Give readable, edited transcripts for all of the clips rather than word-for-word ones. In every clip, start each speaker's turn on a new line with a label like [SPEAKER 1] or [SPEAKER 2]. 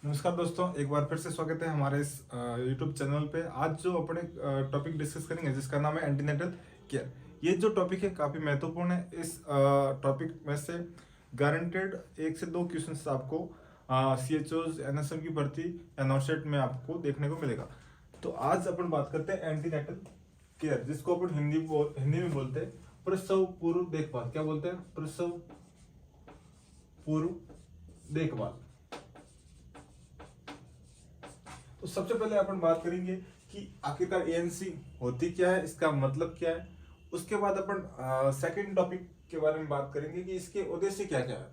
[SPEAKER 1] नमस्कार दोस्तों, एक बार फिर से स्वागत है हमारे इस YouTube चैनल पे। आज जो अपने टॉपिक डिस्कस करेंगे जिसका नाम है एंटीनेटल केयर। ये जो टॉपिक है काफ़ी महत्वपूर्ण है। इस टॉपिक में से गारंटेड 1 से 2 क्वेश्चंस आपको CHOs NSM की भर्ती या नॉट में आपको देखने को मिलेगा। तो आज अपन बात करते हैं एंटीनेटल केयर, जिसको अपन हिंदी में बोलते हैं प्रसव पूर्व देखभाल। क्या बोलते हैं? प्रसव पूर्व देखभाल। तो सबसे पहले अपन बात करेंगे कि आखिरकार एएनसी होती क्या है, इसका मतलब क्या है। उसके बाद अपन सेकंड टॉपिक के बारे में बात करेंगे कि इसके उद्देश्य क्या क्या है,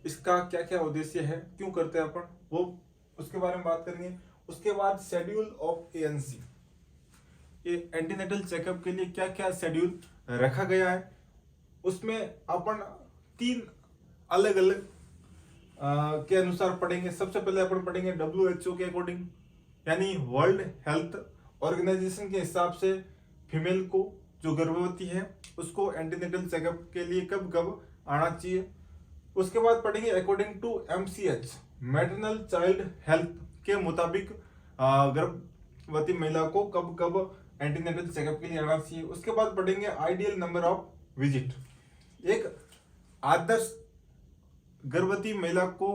[SPEAKER 1] इसका क्या क्या उद्देश्य है, क्यों करते हैं अपन, वो उसके बारे में बात करेंगे। उसके बाद शेड्यूल ऑफ एएनसी, ये एंटीनेटल चेकअप के लिए क्या क्या शेड्यूल रखा गया है, उसमें अपन 3 अलग अलग के अनुसार पढ़ेंगे। सबसे पहले अपन पढ़ेंगे WHO के अकॉर्डिंग, यानी वर्ल्ड हेल्थ ऑर्गेनाइजेशन के हिसाब से फीमेल को जो गर्भवती है उसको एंटीनेटल चेकअप के लिए कब कब आना चाहिए। उसके बाद पढ़ेंगे according to MCH, maternal child health के मुताबिक गर्भवती महिला को कब कब एंटीनेटल चेकअप के लिए आना चाहिए। उसके बाद पढ़ेंगे आइडियल नंबर ऑफ विजिट, एक आदर्श गर्भवती महिला को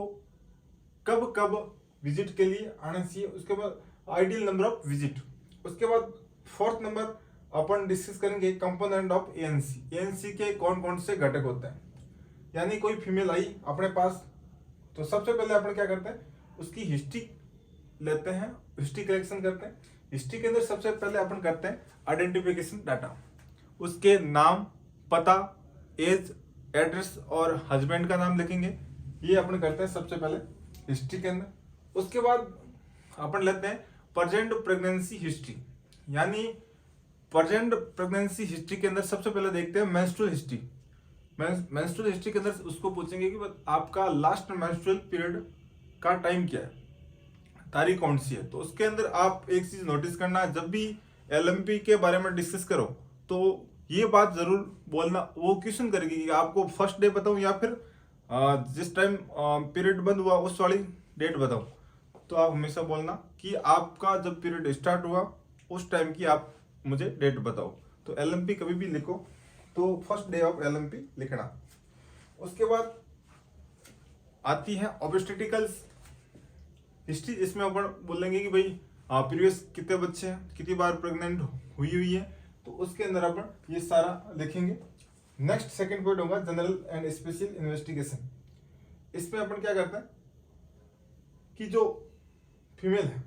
[SPEAKER 1] कब कब विजिट के लिए आना चाहिए। उसके बाद आइडियल नंबर ऑफ विजिट। उसके बाद 4th नंबर अपन डिस्कस करेंगे कंपोनेंट ऑफ एएनसी। एएनसी के कौन कौन से घटक होते हैं, यानी कोई फीमेल आई अपने पास तो सबसे पहले अपन क्या करते हैं, उसकी हिस्ट्री लेते हैं, हिस्ट्री कलेक्शन करते हैं। हिस्ट्री के अंदर सबसे पहले अपन करते हैं आइडेंटिफिकेशन डाटा, उसके नाम, पता, एज, एड्रेस और हस्बैंड का नाम लिखेंगे। ये अपन करते हैं सबसे पहले हिस्ट्री के अंदर। उसके बाद अपन लेते हैं प्रेजेंट प्रेगनेंसी हिस्ट्री, यानी प्रेजेंट प्रेगनेंसी हिस्ट्री के अंदर सबसे पहले देखते हैं मेंस्ट्रुअल हिस्ट्री। मेंस्ट्रुअल हिस्ट्री के अंदर उसको पूछेंगे कि आपका लास्ट मेंस्ट्रुअल पीरियड का टाइम क्या है, तारीख कौन सी है। तो उसके अंदर आप एक चीज नोटिस करना, जब भी LMP के बारे में डिस्कस करो तो ये बात जरूर बोलना, वो क्वेश्चन करेगी कि आपको फर्स्ट डे बताऊं या फिर जिस टाइम पीरियड बंद हुआ उस वाली डेट बताऊं। तो आप हमेशा बोलना कि आपका जब पीरियड स्टार्ट हुआ उस टाइम की आप मुझे डेट बताओ। तो LMP कभी भी लिखो तो फर्स्ट डे ऑफ LMP लिखना। उसके बाद आती है ऑब्स्टेट्रिकल्स हिस्ट्री, इसमें अपन बोलेंगे कि भाई प्रीवियस कितने बच्चे हैं, कितनी बार प्रेग्नेंट हुई है, तो उसके अंदर अपन ये सारा लिखेंगे। नेक्स्ट सेकंड पॉइंट होगा जनरल एंड स्पेशल इन्वेस्टिगेशन। इसमें अपन क्या करते हैं कि जो फीमेल है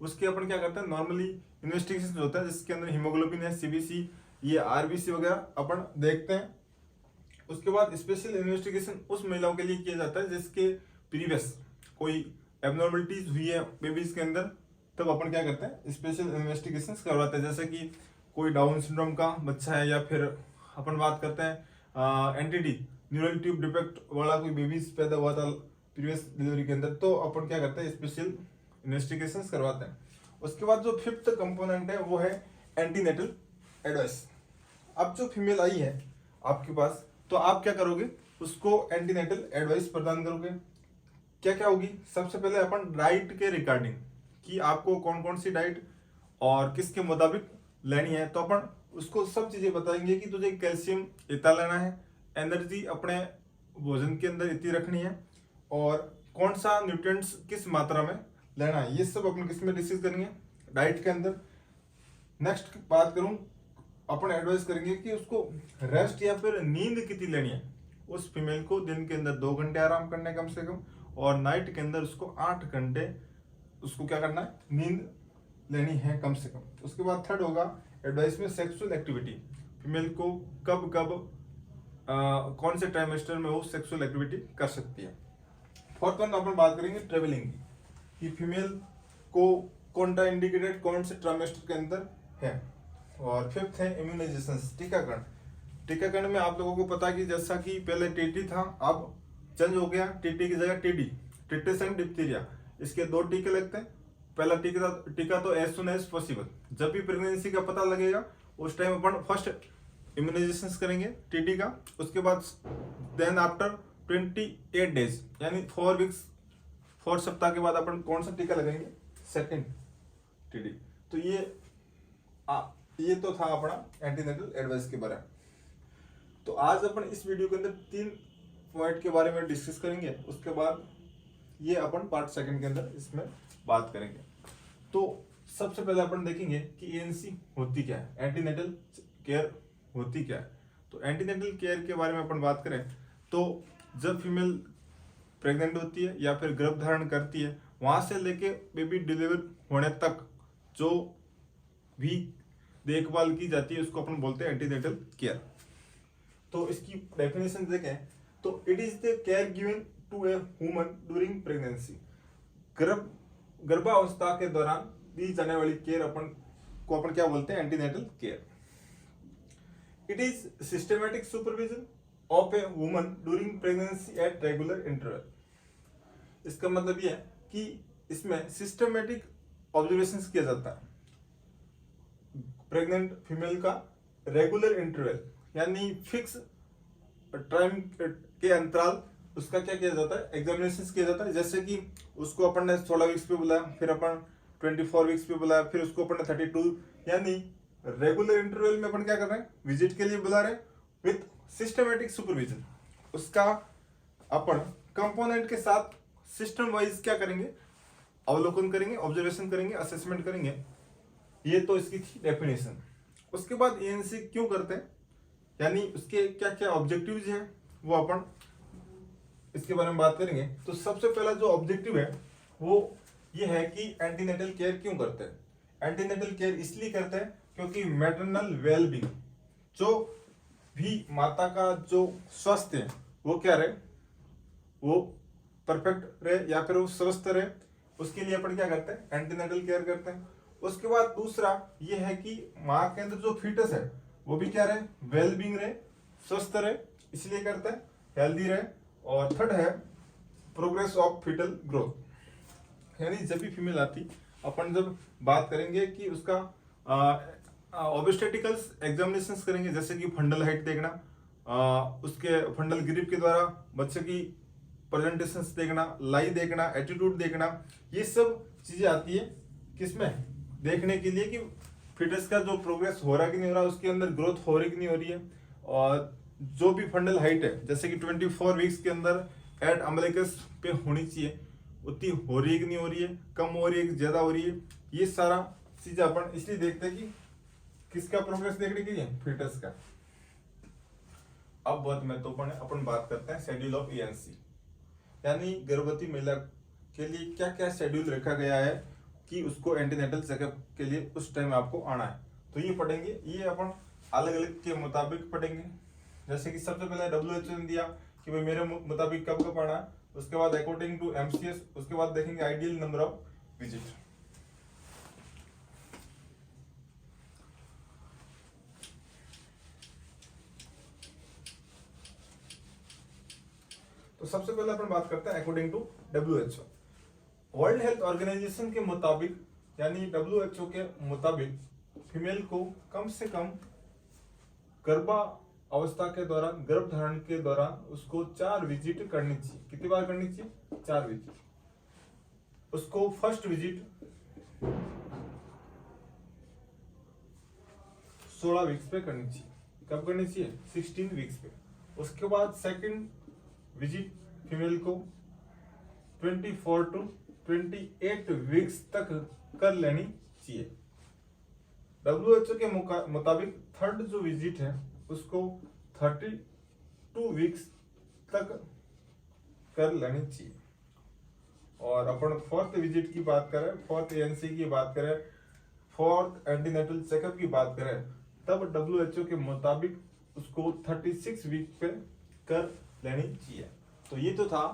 [SPEAKER 1] उसके अपन क्या करते हैं, नॉर्मली इन्वेस्टिगेशन जो होता है जिसके अंदर हीमोग्लोबिन है, CBC, ये RBC वगैरह अपन देखते हैं। उसके बाद स्पेशल इन्वेस्टिगेशन उस महिलाओं के लिए किया जाता है जिसके प्रीवियस कोई एबनॉर्मलिटीज हुई है बेबीज के अंदर, तब अपन क्या करते हैं, स्पेशल इन्वेस्टिगेशन करवाते हैं। जैसे कि कोई डाउन सिंड्रोम का बच्चा है, या फिर अपन बात करते हैं NTD, न्यूरल ट्यूब डिफेक्ट वाला कोई बेबीज पैदा हुआ था प्रीवियस डिलीवरी के अंदर, तो अपन क्या करते हैं, स्पेशल इन्वेस्टिगेशन करवाते हैं। उसके बाद जो 5th कंपोनेंट है वो है एंटीनेटल एडवाइस। अब जो फीमेल आई है आपके पास, तो आप क्या करोगे, उसको एंटीनेटल एडवाइस प्रदान करोगे। क्या क्या होगी, सबसे पहले अपन डाइट के रिगार्डिंग कि आपको कौन कौन सी डाइट और किसके मुताबिक लेनी है, तो अपन उसको सब चीजें बताएंगे कि तुझे कैल्शियम इतना लेना है, एनर्जी अपने भोजन के अंदर इतनी रखनी है, और कौन सा न्यूट्रिएंट्स किस मात्रा में लेना है। ये सब अपन किस में डिस्कस करेंगे, डाइट के अंदर। नेक्स्ट बात करूं, अपन एडवाइस करेंगे कि उसको रेस्ट या फिर नींद कितनी लेनी है। उस फीमेल को दिन के अंदर 2 घंटे आराम करना है कम से कम, और नाइट के अंदर उसको 8 घंटे उसको क्या करना है, नींद लेनी है कम से कम। उसके बाद थर्ड होगा एडवाइस में सेक्सुअल एक्टिविटी, फीमेल को कब कब कौन से ट्राइमेस्टर में वो सेक्सुअल एक्टिविटी कर सकती है। 4th वन अपन बात करेंगे ट्रेवलिंग की, कि फीमेल को कौन इंडिकेटेड कौन से ट्राइमेस्टर के अंदर है। और 5th है इम्यूनाइजेशन, टीकाकरण। टीकाकरण में आप लोगों को पता कि जैसा कि पहले TT था, अब चेंज हो गया, TT की जगह TD, टिटिस एंड डिप्थीरिया। इसके 2 टीके लगते हैं। पहला टीका तो एज सुन एज पॉसिबल, जब भी प्रेगनेंसी का पता लगेगा उस टाइम अपन फर्स्ट इम्यूनाइजेशन करेंगे TT का। उसके बाद देन आफ्टर 28 डेज यानी 4 वीक्स 4 सप्ताह के बाद अपन कौन सा टीका लगाएंगे, सेकंड टीडी। तो ये तो था अपना एंटीनेटल एडवाइस के बारे में। तो आज अपन इस वीडियो के अंदर 3 पॉइंट के बारे में डिस्कस करेंगे, उसके बाद ये अपन पार्ट सेकंड के अंदर इसमें बात करेंगे। तो सबसे पहले अपन देखेंगे कि एएनसी होती क्या है, एंटीनेटल केयर होती क्या है। तो एंटीनेटल केयर के बारे में अपन बात करें तो जब फीमेल प्रेग्नेंट होती है या फिर गर्भ धारण करती है, वहां से लेके बेबी डिलीवर होने तक जो भी देखभाल की जाती है उसको अपन बोलते हैं एंटीनेटल केयर। तो इसकी डेफिनेशन देखें तो it is the care given to a woman during pregnancy. गर्भावस्था के दौरान दी जाने वाली केयर अपन क्या बोलते हैं, antenatal care. It is systematic supervision of A woman during pregnancy at regular interval. इसका मतलब यह है कि इसमें सिस्टमैटिक ऑब्जर्वेशन किया जाता है प्रेग्नेंट फीमेल का रेगुलर इंटरवल, यानी फिक्स टाइम के अंतराल उसका क्या किया जाता है, एग्जामिनेशन किया जाता है। जैसे कि उसको अपन ने 16 वीक्स पे बुलाया, फिर अपन 24 वीक्स पे बुलाया, फिर उसको अपन ने 32, यानी रेगुलर इंटरवल में अपन क्या कर रहे हैं, विजिट के लिए बुला रहे हैं विथ सिस्टमैटिक सुपरविजन। उसका अपन कंपोनेंट के साथ सिस्टम वाइज क्या करेंगे, अवलोकन करेंगे, ऑब्जर्वेशन करेंगे, असेसमेंट करेंगे। ये तो इसकी थी डेफिनेशन। उसके बाद एएनसी क्यों करते हैं, यानी उसके क्या क्या ऑब्जेक्टिव्स हैं, वो अपन इसके बारे में बात करेंगे। तो सबसे पहला जो ऑब्जेक्टिव है वो ये है कि एंटीनेटल केयर क्यों करते हैं। एंटीनेटल केयर इसलिए करते हैं क्योंकि मैटरनल वेलबींग, जो भी माता का जो स्वास्थ्य है वो क्या रहे, वो परफेक्ट रहे या फिर वो स्वस्थ रहे, उसके लिए अपन क्या करते हैं, एंटीनेटल केयर करते हैं। उसके बाद दूसरा ये है कि माँ के अंदर जो फीटस है वो भी क्या रहे, वेलबींग रहे, स्वस्थ रहे, इसलिए करते हैं, हेल्दी रहे। और थर्ड है प्रोग्रेस ऑफ फीटल ग्रोथ, यानी जब भी फीमेल आती अपन जब बात करेंगे कि उसका ऑब्स्टेटिकल्स एग्जामिनेशंस करेंगे, जैसे कि फंडल हाइट देखना, उसके फंडल ग्रिप के द्वारा बच्चे की प्रेजेंटेशंस देखना, लाई देखना, एटीट्यूड देखना, ये सब चीजें आती है किसमें, देखने के लिए कि फिटस का जो प्रोग्रेस हो रहा कि नहीं हो रहा, उसके अंदर ग्रोथ हो रही कि नहीं हो रही है। और जो भी फंडल हाइट है, जैसे कि 24 वीक्स के अंदर एट अम्बिलिकस पे होनी चाहिए, उतनी हो रही है कि नहीं हो रही है, कम हो रही है कि ज्यादा हो रही है, ये सारा चीजें अपन इसलिए देखते हैं कि किसका प्रोग्रेस देखने के लिए, फिटस का। अब बहुत महत्वपूर्ण है, अपन बात करते हैं शेड्यूल ऑफ एएनसी, यानी गर्भवती महिला के लिए क्या क्या शेड्यूल रखा गया है कि उसको एंटीनेटल चेकअप के लिए उस टाइम आपको आना है। तो ये पढ़ेंगे, ये अपन अलग अलग के मुताबिक पढ़ेंगे। जैसे कि सबसे पहले WHO ने दिया कि भाई मेरे मुताबिक कब कब आना है, उसके बाद अकॉर्डिंग टू MCS, उसके बाद देखेंगे आइडियल नंबर ऑफ विजिट। तो सबसे पहले अपन बात करते हैं according to WHO। World health organization के मुताबिक, यानी WHO के मुताबिक फीमेल को कम से कम गर्भावस्था के दौरान, गर्भ धारण के दौरान उसको 4 विजिट करनी चाहिए। कितनी बार करनी चाहिए, 4 विजिट। उसको फर्स्ट विजिट 16 वीक्स पे करनी चाहिए। कब करनी चाहिए, 16 वीक्स पे। उसके बाद सेकंड विजिट फीमेल को 24 टू 28 वीक्स तक कर लेनी चाहिए। WHO के मुताबिक थर्ड जो विजिट है उसको 32 वीक्स तक कर लेनी चाहिए। और अपन फोर्थ विजिट की बात करें, फोर्थ एएनसी की बात करें, फोर्थ एंटीनेटल चेकअप की बात करें, तब WHO के मुताबिक उसको 36 वीक पे कर लेनी चाहिए। तो ये तो था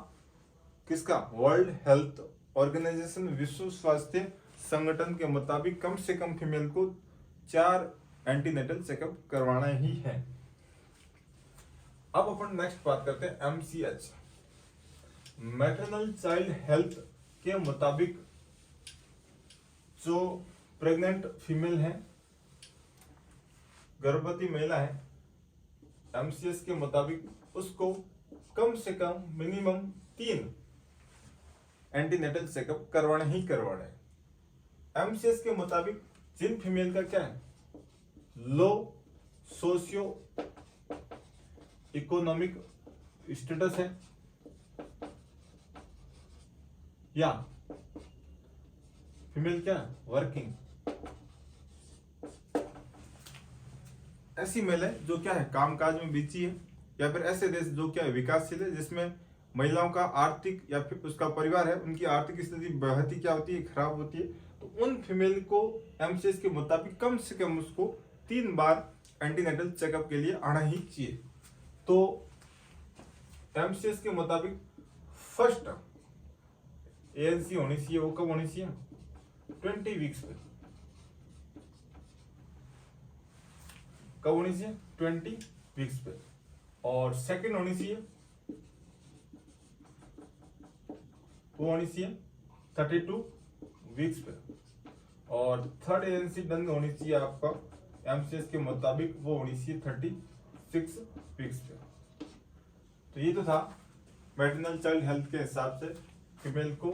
[SPEAKER 1] किसका, वर्ल्ड हेल्थ ऑर्गेनाइजेशन, विश्व स्वास्थ्य संगठन के मुताबिक कम से कम फीमेल को 4 एंटीनेटल चेकअप करवाना ही है। अब अपन नेक्स्ट बात करते हैं MCH, मैटरनल चाइल्ड हेल्थ के मुताबिक जो प्रेग्नेंट फीमेल है, गर्भवती महिला है, MCH के मुताबिक उसको कम से कम मिनिमम 3 एंटीनेटल चेकअप करवाना ही करवाना है। एमसीएस के मुताबिक जिन फीमेल का क्या है, लो सोशियो इकोनॉमिक स्टेटस है या फीमेल क्या है, वर्किंग, ऐसी महिला जो क्या है, कामकाज में बिजी है, या फिर ऐसे देश जो क्या है, विकासशील है, जिसमें महिलाओं का आर्थिक या फिर उसका परिवार है, उनकी आर्थिक स्थिति बहुत ही क्या होती है, खराब होती है, तो उन फीमेल को एमसीएस के मुताबिक कम से कम उसको 3 बार एंटीनेटल चेकअप के लिए आना ही चाहिए। तो एमसीएस के मुताबिक फर्स्ट एएनसी होनी चाहिए, वो कब होनी चाहिए, 20 वीक्स पे। कब होनी चाहिए, 20 वीक्स पे। और सेकंड होनी चाहिए, वो होनी चाहिए 32 वीक्स पे। और थर्ड एएनसी डन होनी चाहिए आपका एमसीएस के मुताबिक, वो होनी चाहिए 36 वीक्स पे। तो ये तो था मैटरनल चाइल्ड हेल्थ के हिसाब से फीमेल को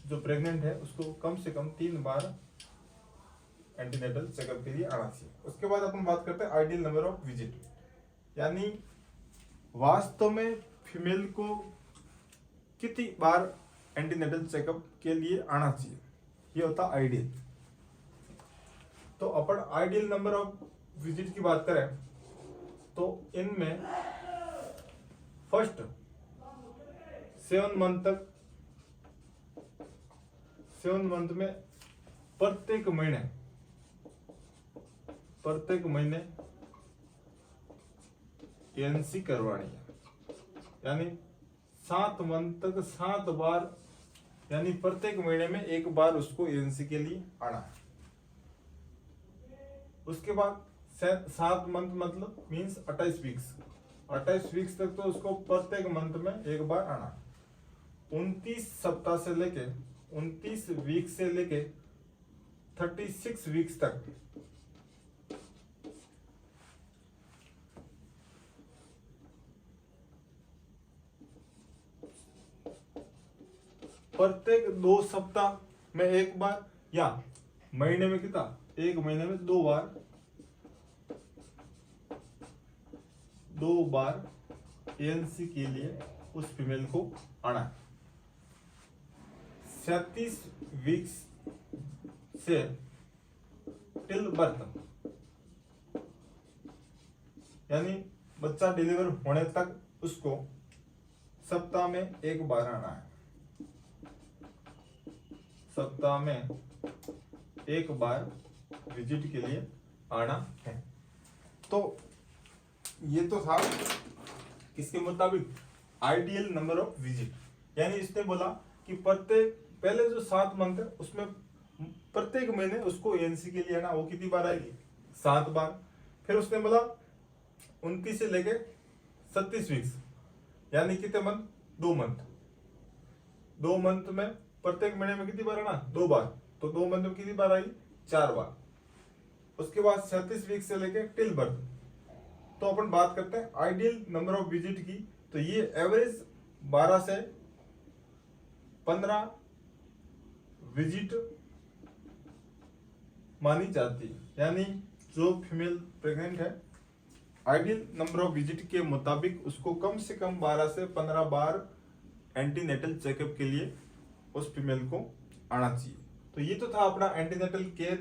[SPEAKER 1] जो प्रेग्नेंट है उसको कम से कम 3 बार एंटीनेटल चेकअप के लिए आना चाहिए। उसके बाद अपन बात करते हैं आइडियल नंबर ऑफ विजिट, यानी वास्तव में फीमेल को कितनी बार एंटीनेटल चेकअप के लिए आना चाहिए, ये होता आइडियल। तो अपन आइडियल नंबर ऑफ विजिट की बात करें तो इनमें फर्स्ट 7 मंथ तक, 7 मंथ में प्रत्येक महीने एएनसी करवानी है, यानी 7 मंथ तक 7 बार, यानी प्रत्येक महीने में 1 बार उसको एएनसी के लिए आना है। उसके बाद 7 मंथ मतलब मींस 28 वीक्स, 28 वीक्स तक तो उसको प्रत्येक मंथ में 1 बार आना है। 29 सप्ताह से लेके 29 वीक से लेके 36 वीक्स तक प्रत्येक 2 सप्ताह में 1 बार, या महीने में कितना, 1 महीने में 2 बार एएनसी के लिए उस फीमेल को आना है। 37 वीक्स से टिल बर्थ, यानी बच्चा डिलीवर होने तक उसको सप्ताह में 1 बार आना है, सप्ताह में 1 बार विजिट के लिए आना है। तो ये तो था किसके मुताबिक, आइडियल नंबर ऑफ विजिट, यानी इसने बोला कि प्रत्येक, पहले जो 7 मंथ है उसमें प्रत्येक महीने उसको एएनसी के लिए आना, वो कितनी बार आएगी, 7 बार। फिर उसने बोला 29 से लेके 36 वीक्स, यानी कितने मंथ, 2 मंथ, 2 मंथ में प्रत्येक महीने में कितनी बार आना, 2 बार, तो 2 मंथ में कितनी बार आई, 4 बार। उसके बाद 37 वीक से लेके टिल बर्थ। तो अपन बात करते हैं आइडियल नंबर ऑफ विजिट की, तो ये एवरेज 12 से 15 विजिट मानी जाती है, यानी जो फीमेल प्रेग्नेंट है आइडियल नंबर ऑफ विजिट के मुताबिक उसको कम से कम 12 से 15 बार एंटीनेटल चेकअप के लिए उस फीमेल को आना चाहिए। तो ये तो था अपना एंटीनेटल केयर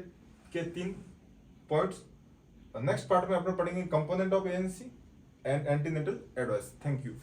[SPEAKER 1] के 3 पॉइंट्स। नेक्स्ट पार्ट में अपन पढ़ेंगे component of ANC and antenatal advice. Thank you.